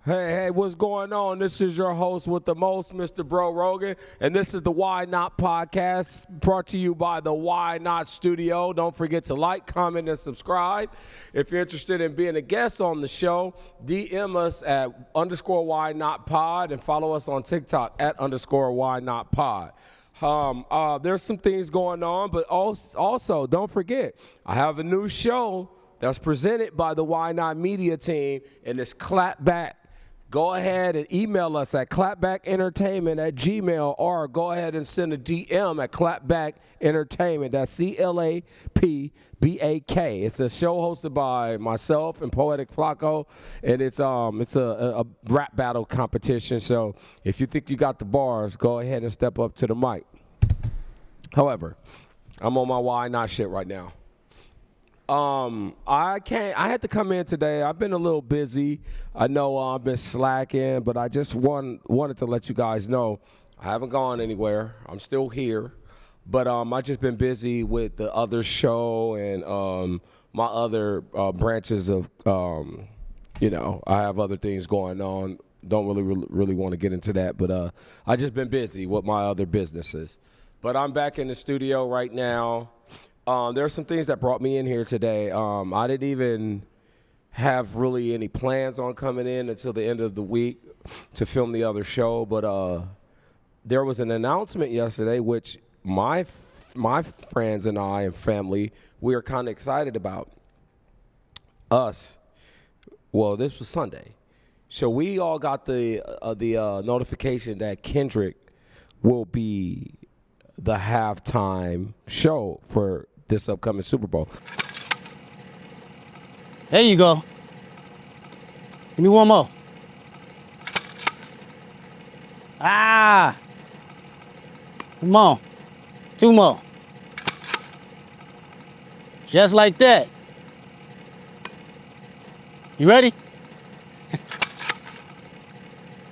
Hey, what's going on? This is your host with the most, Mr. Bro Rogan, and this is the Why Not podcast brought to you by the Why Not Studio. Don't forget to like, comment, and subscribe. If you're interested in being a guest on the show, DM us at _Why Not Pod and follow us on TikTok at _Why Not Pod. There's some things going on, but also don't forget, I have a new show that's presented by the Why Not Media team, and it's Clapback. Go ahead and email us at clapbackentertainment@gmail.com or go ahead and send a DM at clapbackentertainment. That's CLAPBAK. It's a show hosted by myself and Poetic Flacco, and it's a rap battle competition. So if you think you got the bars, go ahead and step up to the mic. However, I'm on my Why Not shit right now. I had to come in today. I've been a little busy. I know I've been slacking, but I just wanted to let you guys know I haven't gone anywhere. I'm still here, but I just been busy with the other show and my other branches of I have other things going on. Don't really want to get into that, but I just been busy with my other businesses. But I'm back in the studio right now. There are some things that brought me in here today. I didn't even have really any plans on coming in until the end of the week to film the other show, but there was an announcement yesterday which my friends and I and family, we are kind of excited about. This was Sunday. So we all got the notification that Kendrick will be the halftime show for this upcoming Super Bowl. There you go. Give me one more. Come on. Two more. Just like that. You ready?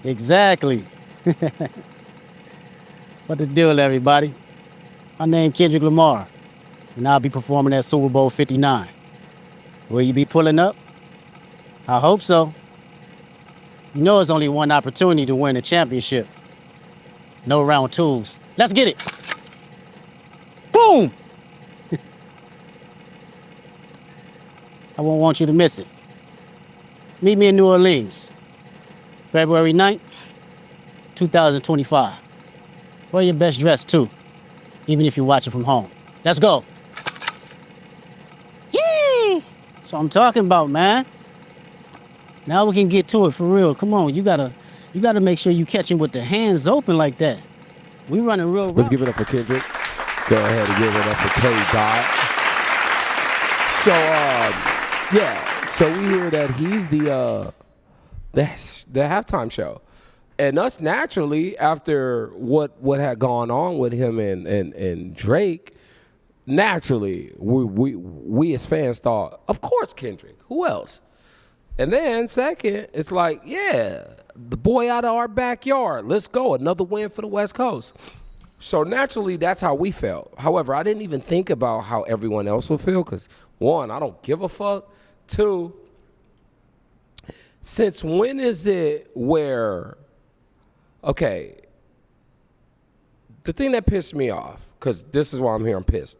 Exactly. What the deal, everybody? My name Kendrick Lamar, and I'll be performing at Super Bowl 59. Will you be pulling up? I hope so. You know it's only one opportunity to win a championship. No round twos. Let's get it. Boom! I won't want you to miss it. Meet me in New Orleans, February 9th, 2025. Wear your best dress, too, even if you're watching from home. Let's go. Yay! That's what I'm talking about, man. Now we can get to it for real. Come on, you gotta make sure you catch him with the hands open like that. We running real rough. Let's give it up for Kendrick. Go ahead and give it up for K-Dot. So we hear that he's the halftime show. And us naturally, after what had gone on with him and Drake, naturally we as fans thought, of course Kendrick. Who else? And then second, it's like, yeah, the boy out of our backyard. Let's go. Another win for the West Coast. So naturally, that's how we felt. However, I didn't even think about how everyone else would feel because, one, I don't give a fuck. Two, since when is it where... Okay, the thing that pissed me off, because this is why I'm here, I'm pissed.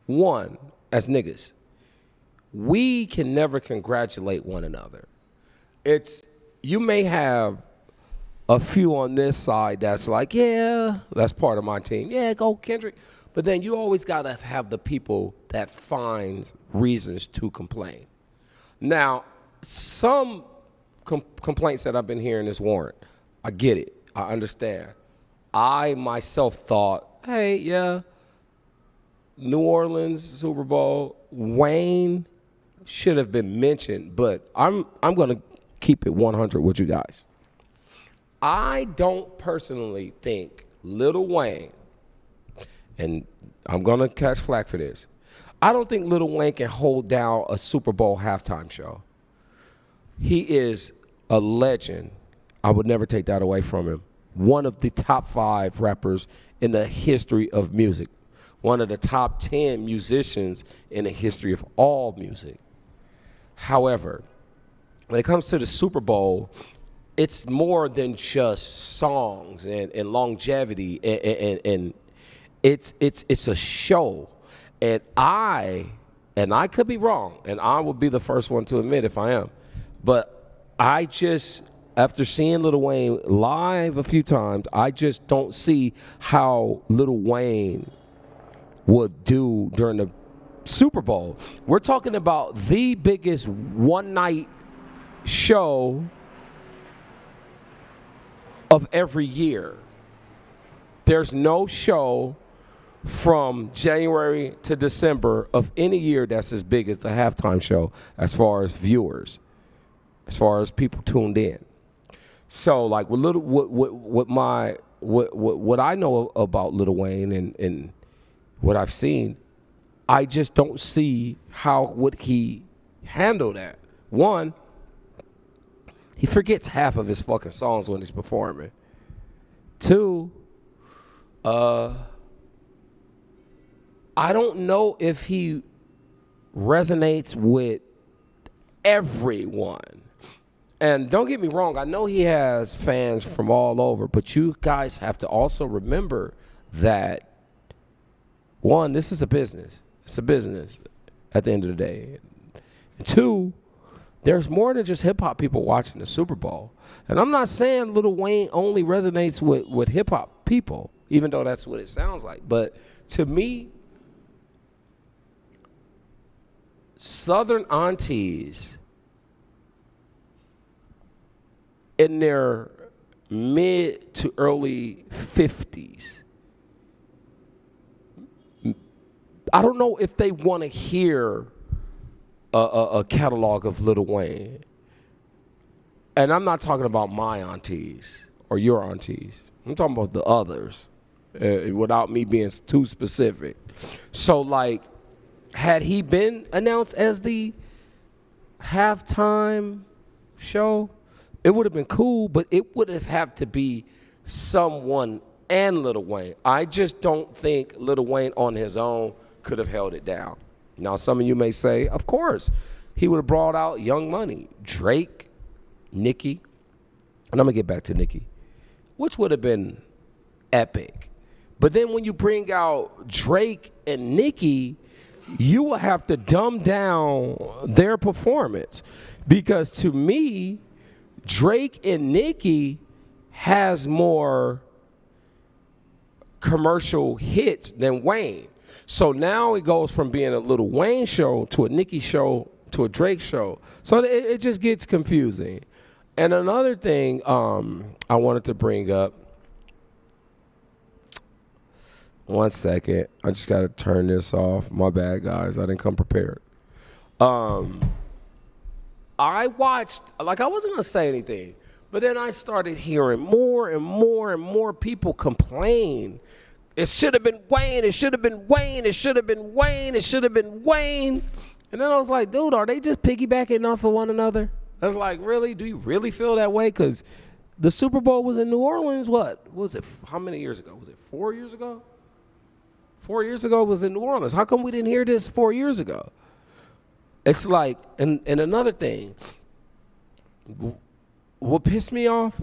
One, as niggas, we can never congratulate one another. You may have a few on this side that's like, yeah, that's part of my team. Yeah, go Kendrick. But then you always got to have the people that find reasons to complain. Now, some complaints that I've been hearing is warrant. I get it. I understand. I myself thought, hey, yeah, New Orleans Super Bowl, Wayne should have been mentioned, but I'm going to keep it 100 with you guys. I don't personally think Lil Wayne, and I'm going to catch flack for this, I don't think Lil Wayne can hold down a Super Bowl halftime show. He is a legend. I would never take that away from him. One of the top 5 rappers in the history of music. One of the top 10 musicians in the history of all music. However, when it comes to the Super Bowl, it's more than just songs and longevity, and it's a show. And I could be wrong, and I will be the first one to admit if I am, but I just, after seeing Lil Wayne live a few times, I just don't see how Lil Wayne would do during the Super Bowl. We're talking about the biggest one-night show of every year. There's no show from January to December of any year that's as big as the halftime show as far as viewers, as far as people tuned in. So like what I know about Lil Wayne and what I've seen, I just don't see how would he handle that. One, he forgets half of his fucking songs when he's performing. Two, I don't know if he resonates with everyone. And don't get me wrong, I know he has fans from all over, but you guys have to also remember that, one, this is a business. It's a business at the end of the day. And two, there's more than just hip-hop people watching the Super Bowl. And I'm not saying Lil Wayne only resonates with hip-hop people, even though that's what it sounds like. But to me, Southern aunties in their mid to early 50s, I don't know if they want to hear a catalog of Lil Wayne. And I'm not talking about my aunties or your aunties. I'm talking about the others, without me being too specific. So, like, had he been announced as the halftime show, it would have been cool, but it would have had to be someone and Lil Wayne. I just don't think Lil Wayne on his own could have held it down. Now, some of you may say, of course, he would have brought out Young Money, Drake, Nicki, and I'm going to get back to Nicki, which would have been epic. But then when you bring out Drake and Nicki, you will have to dumb down their performance. Because to me, Drake and Nicki has more commercial hits than Wayne. So now it goes from being a Lil Wayne show to a Nicki show to a Drake show. So it just gets confusing. And another thing I wanted to bring up. One second. I just got to turn this off. My bad, guys. I didn't come prepared. I watched, like, I wasn't going to say anything, but then I started hearing more and more and more people complain. It should have been Wayne. It should have been Wayne. It should have been Wayne. It should have been Wayne. And then I was like, dude, are they just piggybacking off of one another? I was like, really? Do you really feel that way? Because the Super Bowl was in New Orleans, what was it? How many years ago? Was it 4 years ago? 4 years ago it was in New Orleans. How come we didn't hear this 4 years ago? It's like, and another thing, what pissed me off,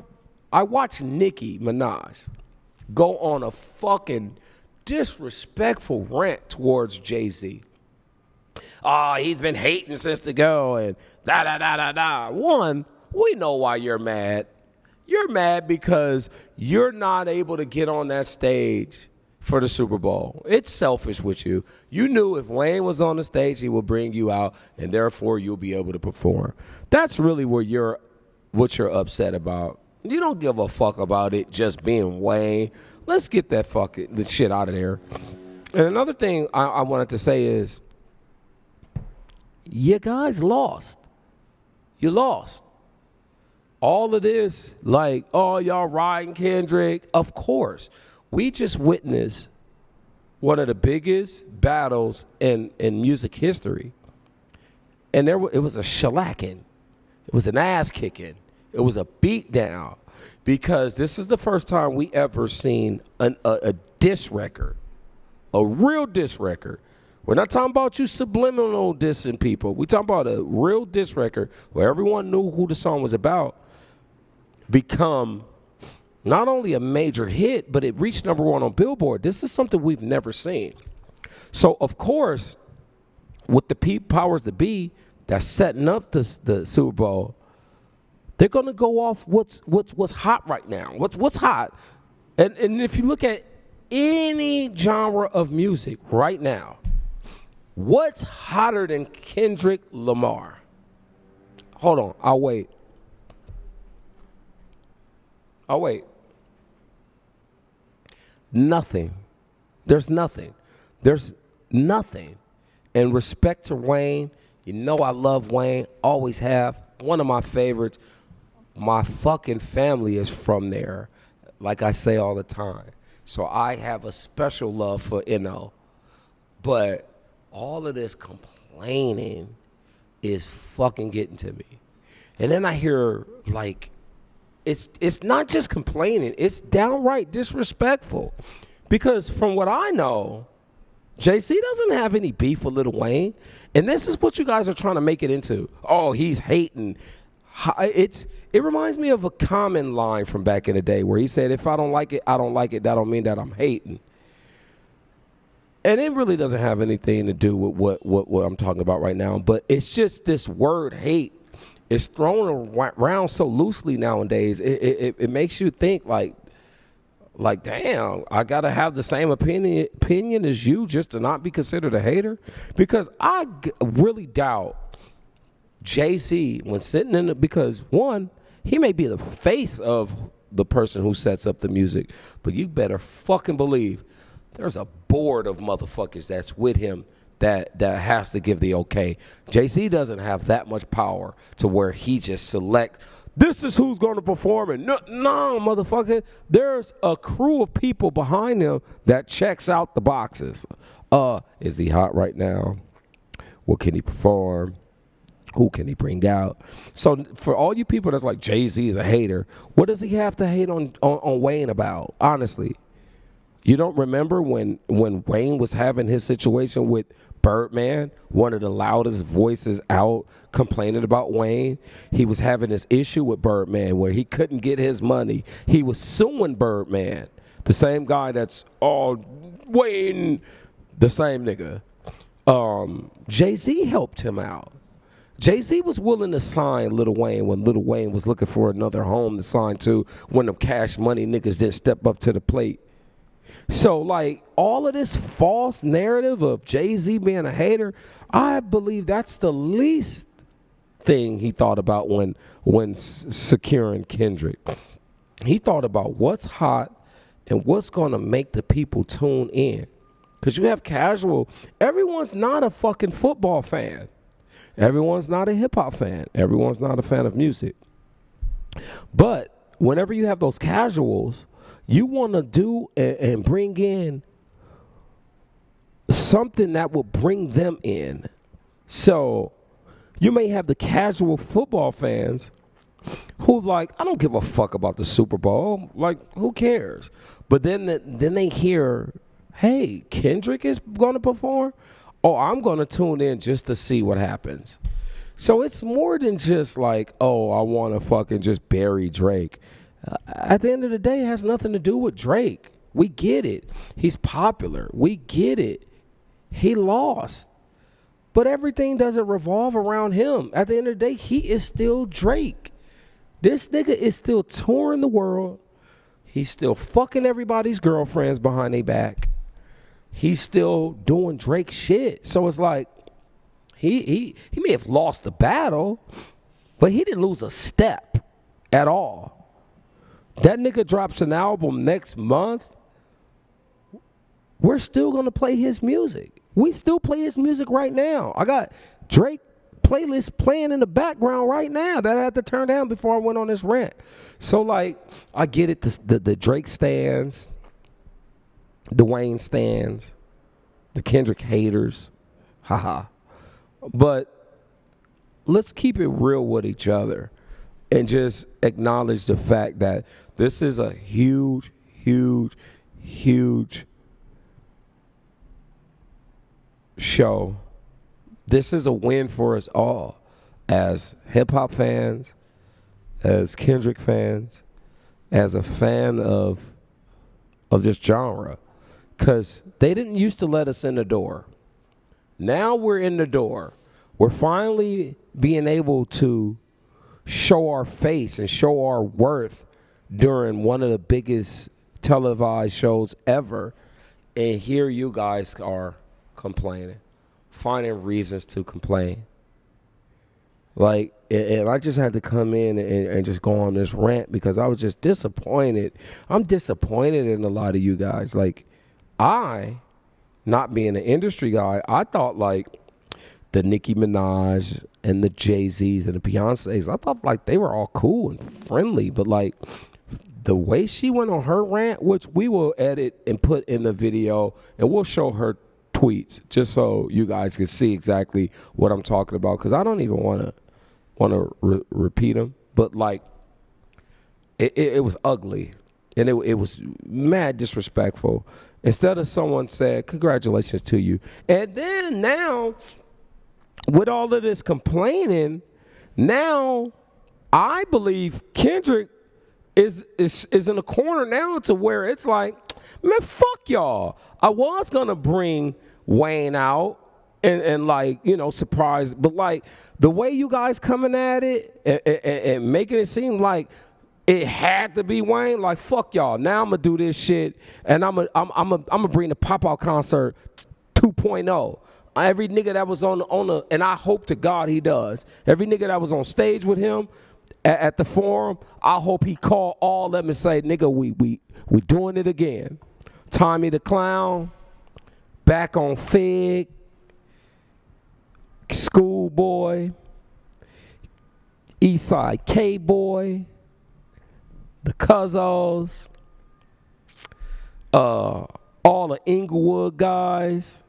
I watched Nicki Minaj go on a fucking disrespectful rant towards Jay-Z. Oh, he's been hating since the go and da-da-da-da-da. One, we know why you're mad. You're mad because you're not able to get on that stage for the Super Bowl. It's selfish with you. You knew if Wayne was on the stage, he would bring you out, and therefore you'll be able to perform. That's really what you're upset about. You don't give a fuck about it just being Wayne. Let's get the shit out of there. And another thing I wanted to say is, you guys lost. You lost. All of this, like, oh, y'all riding Kendrick. Of course. We just witnessed one of the biggest battles in music history. And it was a shellacking. It was an ass kicking. It was a beat down. Because this is the first time we ever seen a diss record. A real diss record. We're not talking about you subliminal dissing people. We're talking about a real diss record where everyone knew who the song was about become not only a major hit, but it reached #1 on Billboard. This is something we've never seen. So, of course, with the powers that be that's setting up the Super Bowl, they're going to go off what's hot right now. What's hot. And if you look at any genre of music right now, what's hotter than Kendrick Lamar? Hold on, I'll wait. Nothing. There's nothing. There's nothing. And respect to Wayne, you know I love Wayne, always have. One of my favorites. My fucking family is from there, like I say all the time. So I have a special love for NO. But all of this complaining is fucking getting to me. And then I hear, like, it's not just complaining, it's downright disrespectful. Because from what I know, JC doesn't have any beef with Lil Wayne. And this is what you guys are trying to make it into. Oh, he's hating. It reminds me of a Common line from back in the day where he said, if I don't like it, I don't like it. That don't mean that I'm hating. And it really doesn't have anything to do with what I'm talking about right now. But it's just this word hate is thrown around so loosely nowadays. It makes you think like, damn, I got to have the same opinion as you just to not be considered a hater? Because I really doubt Jay-Z, when sitting in it, because one, he may be the face of the person who sets up the music, but you better fucking believe there's a board of motherfuckers that's with him that has to give the okay. Jay-Z doesn't have that much power to where he just selects, this is who's going to perform, and no, motherfucker, there's a crew of people behind him that checks out the boxes. Is he hot right now? What can he perform? Who can he bring out? So for all you people that's like, Jay-Z is a hater, what does he have to hate on Wayne about? Honestly, you don't remember when Wayne was having his situation with Birdman, one of the loudest voices out complaining about Wayne? He was having this issue with Birdman where he couldn't get his money. He was suing Birdman, the same guy that's all Wayne, the same nigga. Jay-Z helped him out. Jay-Z was willing to sign Lil Wayne when Lil Wayne was looking for another home to sign to, when them Cash Money niggas didn't step up to the plate. So, like, all of this false narrative of Jay-Z being a hater, I believe that's the least thing he thought about when securing Kendrick. He thought about what's hot and what's going to make the people tune in. Because you have casual, everyone's not a fucking football fan. Everyone's not a hip-hop fan. Everyone's not a fan of music. But whenever you have those casuals, you want to do and bring in something that will bring them in. So you may have the casual football fans who's like, I don't give a fuck about the Super Bowl. Like, who cares? But then they hear, hey, Kendrick is going to perform? Oh, I'm going to tune in just to see what happens. So it's more than just like, oh, I want to fucking just bury Drake. At the end of the day, it has nothing to do with Drake. We get it. He's popular. We get it. He lost. But everything doesn't revolve around him. At the end of the day, he is still Drake. This nigga is still touring the world. He's still fucking everybody's girlfriends behind their back. He's still doing Drake shit. So it's like, he may have lost the battle, but he didn't lose a step at all. That nigga drops an album next month, we're still going to play his music. We still play his music right now. I got Drake playlist playing in the background right now that I had to turn down before I went on this rant. So, like, I get it, the Drake stands, the Wayne stands, the Kendrick haters, haha. But let's keep it real with each other and just acknowledge the fact that this is a huge, huge, huge show. This is a win for us all as hip-hop fans, as Kendrick fans, as a fan of this genre, because they didn't used to let us in the door. Now we're in the door. We're finally being able to show our face and show our worth during one of the biggest televised shows ever. And here you guys are complaining, finding reasons to complain. Like, and I just had to come in and just go on this rant because I was just disappointed. I'm disappointed in a lot of you guys. Like, not being an industry guy, I thought like the Nicki Minaj and the Jay-Z's and the Beyoncé's, I thought like they were all cool and friendly, but like the way she went on her rant, which we will edit and put in the video, and we'll show her tweets just so you guys can see exactly what I'm talking about, because I don't even want to repeat them, but like it was ugly, and it was mad disrespectful. Instead of someone said, congratulations to you. And then now, with all of this complaining, now I believe Kendrick is in a corner now to where it's like, man, fuck y'all. I was going to bring Wayne out and like, you know, surprise. But like the way you guys coming at it and making it seem like it had to be Wayne, like, fuck y'all. Now I'm going to do this shit, and I'm gonna bring the Pop-Out concert 2.0. Every nigga that was on the, and I hope to God he does, every nigga that was on stage with him at the forum, I hope he call all of them and say, nigga, we doing it again. Tommy the Clown, back on Fig, Schoolboy, Eastside K-Boy, the Cuzzos, all the Inglewood guys,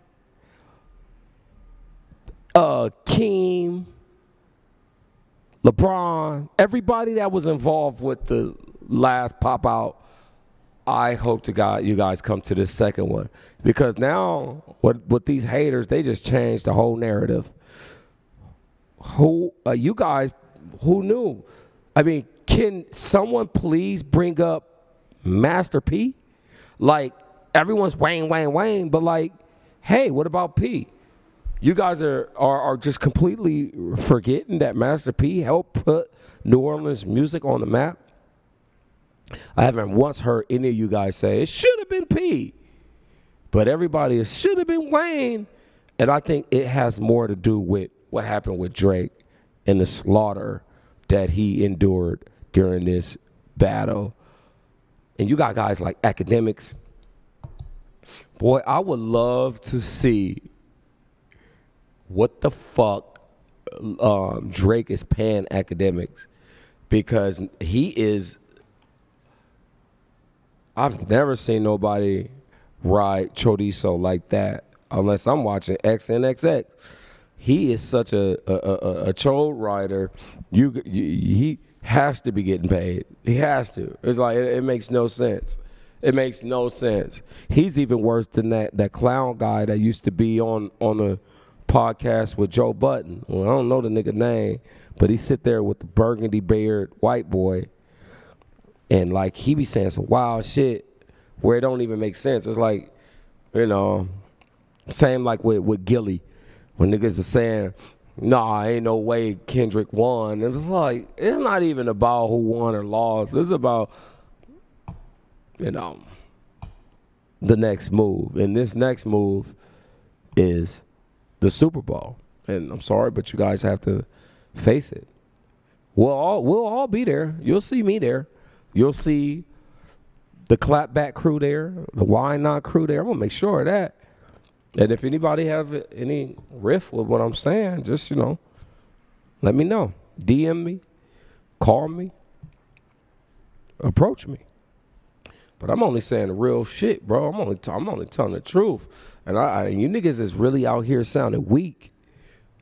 Keem, LeBron, everybody that was involved with the last Pop Out. I hope to God you guys come to this second one, because now with these haters, they just changed the whole narrative. You guys, who knew? I mean, can someone please bring up Master P? Like, everyone's Wayne, but like, hey, what about P? You guys are just completely forgetting that Master P helped put New Orleans music on the map. I haven't once heard any of you guys say it should have been P, but everybody, it should have been Wayne. And I think it has more to do with what happened with Drake and the slaughter that he endured during this battle. And you got guys like Academics. Boy, I would love to see what the fuck Drake is paying Academics, because he is, I've never seen nobody ride chorizo like that unless I'm watching XNXX. He is such a chode rider. He has to be getting paid. He has to. It's like it makes no sense. It makes no sense. He's even worse than that clown guy that used to be on a podcast with Joe Budden. Well, I don't know the nigga name, but he sit there with the burgundy beard white boy, and like he be saying some wild shit where it don't even make sense. It's like, you know, same like with Gilly, when niggas was saying, nah, ain't no way Kendrick won. It was like, it's not even about who won or lost. It's about, you know, the next move. And this next move is the Super Bowl. And I'm sorry, but you guys have to face it. We'll all be there. You'll see me there. You'll see the Clapback crew there, the Why Not crew there. I'm going to make sure of that. And if anybody have any riff with what I'm saying, just, you know, let me know. DM me, call me, approach me. But I'm only saying the real shit, bro. I'm only telling the truth. And you niggas is really out here sounding weak.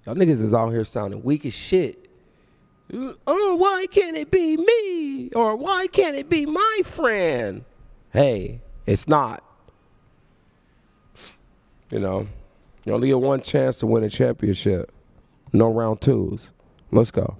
Y'all niggas is out here sounding weak as shit. Oh, why can't it be me? Or why can't it be my friend? Hey, it's not. You know, you only get one chance to win a championship. No round twos. Let's go.